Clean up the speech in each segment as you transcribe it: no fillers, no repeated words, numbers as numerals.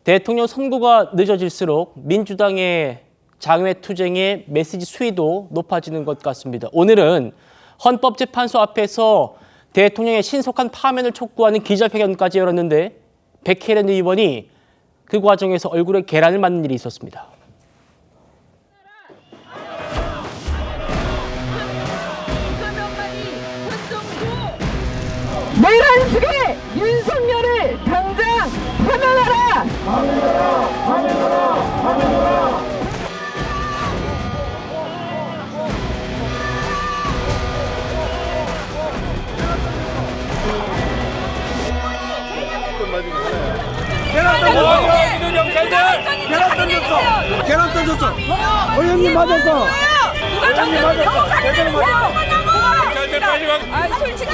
대통령 선거가 늦어질수록 민주당의 장외투쟁의 메시지 수위도 높아지는 것 같습니다. 오늘은 헌법재판소 앞에서 대통령의 신속한 파면을 촉구하는 기자회견까지 열었는데 백혜련 의원이 그 과정에서 얼굴에 계란을 맞는 일이 있었습니다. 내란 속에 윤석열을 당장 파면하라! 파면하라! 파면하라! 파면하라! 계란 던졌어. 의원님 맞았어. 누가 던졌는지 정확하게 내주세요. 솔직히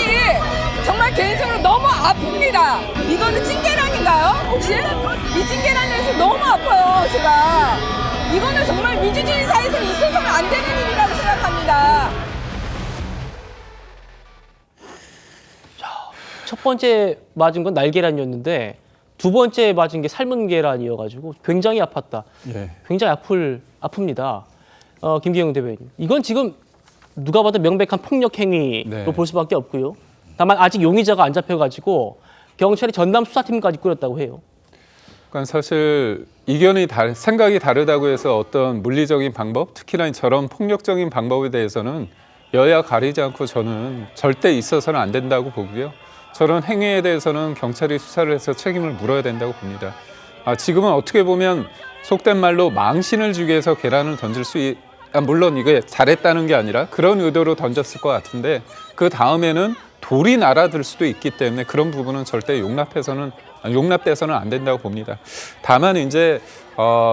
정말 개인적으로 너무 아픕니다. 이거는 찐계란인가요? 혹시? 이 찐계란에서 너무 아파요, 제가. 이거는 정말 민주주의 사회에서 있어서는 안 되는 일이라고 생각합니다. 첫 번째 맞은 건 날계란이었는데 두 번째 맞은 게 삶은 계란이어가지고 굉장히 아팠다. 네. 굉장히 아픕니다. 김기영 대변인. 이건 지금 누가 봐도 명백한 폭력 행위로 네. 볼 수밖에 없고요. 다만 아직 용의자가 안 잡혀가지고 경찰이 전담 수사팀까지 꾸렸다고 해요. 그러니까 사실 이견이 생각이 다르다고 해서 어떤 물리적인 방법, 특히나 저런 폭력적인 방법에 대해서는 여야 가리지 않고 저는 절대 있어서는 안 된다고 보고요. 저런 행위에 대해서는 경찰이 수사를 해서 책임을 물어야 된다고 봅니다. 지금은 어떻게 보면 속된 말로 망신을 주기 위해서 계란을 던질 물론 이게 잘했다는 게 아니라 그런 의도로 던졌을 것 같은데 그 다음에는 돌이 날아들 수도 있기 때문에 그런 부분은 절대 용납돼서는 안 된다고 봅니다. 다만 이제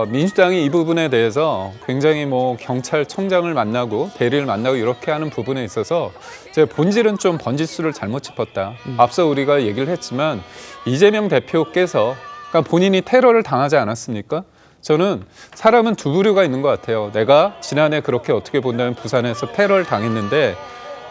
민주당이 이 부분에 대해서 굉장히 경찰청장을 만나고 대리를 만나고 이렇게 하는 부분에 있어서 이제 본질은 좀 번지수를 잘못 짚었다. 앞서 우리가 얘기를 했지만 이재명 대표께서 그러니까 본인이 테러를 당하지 않았습니까? 저는 사람은 두 부류가 있는 것 같아요. 내가 지난해 그렇게 어떻게 본다면 부산에서 테러를 당했는데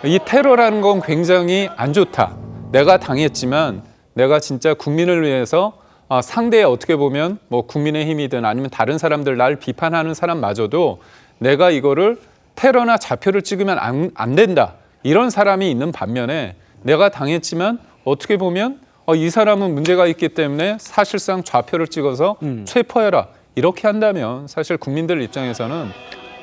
이 테러라는 건 굉장히 안 좋다. 내가 당했지만 내가 진짜 국민을 위해서 상대에 어떻게 보면 국민의힘이든 아니면 다른 사람들 날 비판하는 사람마저도 내가 이거를 테러나 좌표를 찍으면 안 된다. 이런 사람이 있는 반면에 내가 당했지만 어떻게 보면 이 사람은 문제가 있기 때문에 사실상 좌표를 찍어서 체포해라. 이렇게 한다면 사실 국민들 입장에서는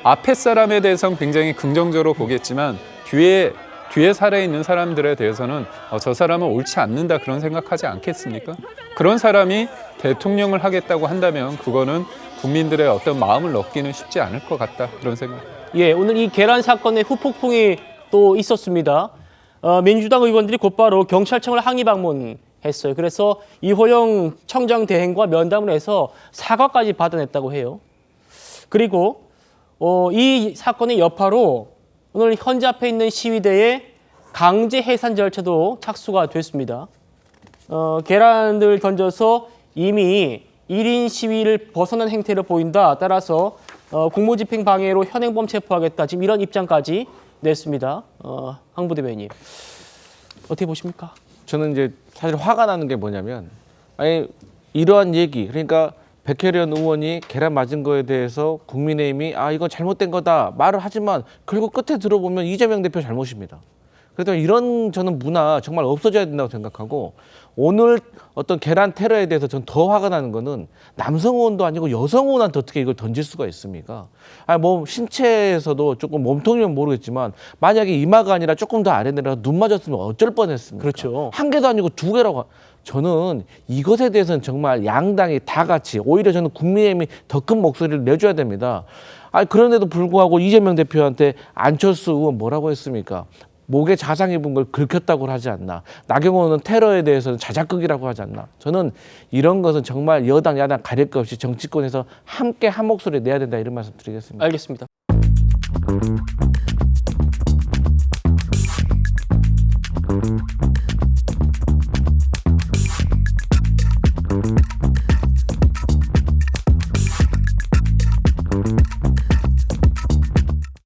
앞에 사람에 대해서는 굉장히 긍정적으로 보겠지만 뒤에 살아있는 사람들에 대해서는 저 사람은 옳지 않는다 그런 생각하지 않겠습니까? 그런 사람이 대통령을 하겠다고 한다면 그거는 국민들의 어떤 마음을 얻기는 쉽지 않을 것 같다 그런 생각. 예, 오늘 이 계란 사건의 후폭풍이 또 있었습니다. 민주당 의원들이 곧바로 경찰청을 항의 방문했어요. 그래서 이호영 청장 대행과 면담을 해서 사과까지 받아냈다고 해요. 그리고 이 사건의 여파로 오늘 현재 앞에 있는 시위대의 강제 해산 절차도 착수가 됐습니다. 계란을 던져서 이미 1인 시위를 벗어난 행태를 보인다. 따라서 공무집행 방해로 현행범 체포하겠다. 지금 이런 입장까지 냈습니다. 황 부대변인 어떻게 보십니까? 저는 이제 사실 화가 나는 게 뭐냐면 이러한 얘기 그러니까 백혜련 의원이 계란 맞은 거에 대해서 국민의힘이 이건 잘못된 거다 말을 하지만 결국 끝에 들어보면 이재명 대표 잘못입니다. 그래서 이런 저는 문화 정말 없어져야 된다고 생각하고 오늘 어떤 계란 테러에 대해서 전 더 화가 나는 거는 남성 의원도 아니고 여성 의원한테 어떻게 이걸 던질 수가 있습니까? 신체에서도 조금 몸통이면 모르겠지만 만약에 이마가 아니라 조금 더 아래 내려가 눈 맞았으면 어쩔 뻔했습니까? 그렇죠. 한 개도 아니고 두 개라고. 저는 이것에 대해서는 정말 양당이 다 같이 오히려 저는 국민의힘이 더 큰 목소리를 내줘야 됩니다. 그런데도 불구하고 이재명 대표한테 안철수 의원 뭐라고 했습니까? 목에 자상 입은 걸 긁혔다고 하지 않나. 나경원은 테러에 대해서는 자작극이라고 하지 않나. 저는 이런 것은 정말 여당 야당 가릴 것 없이 정치권에서 함께 한 목소리 내야 된다 이런 말씀 드리겠습니다. 알겠습니다.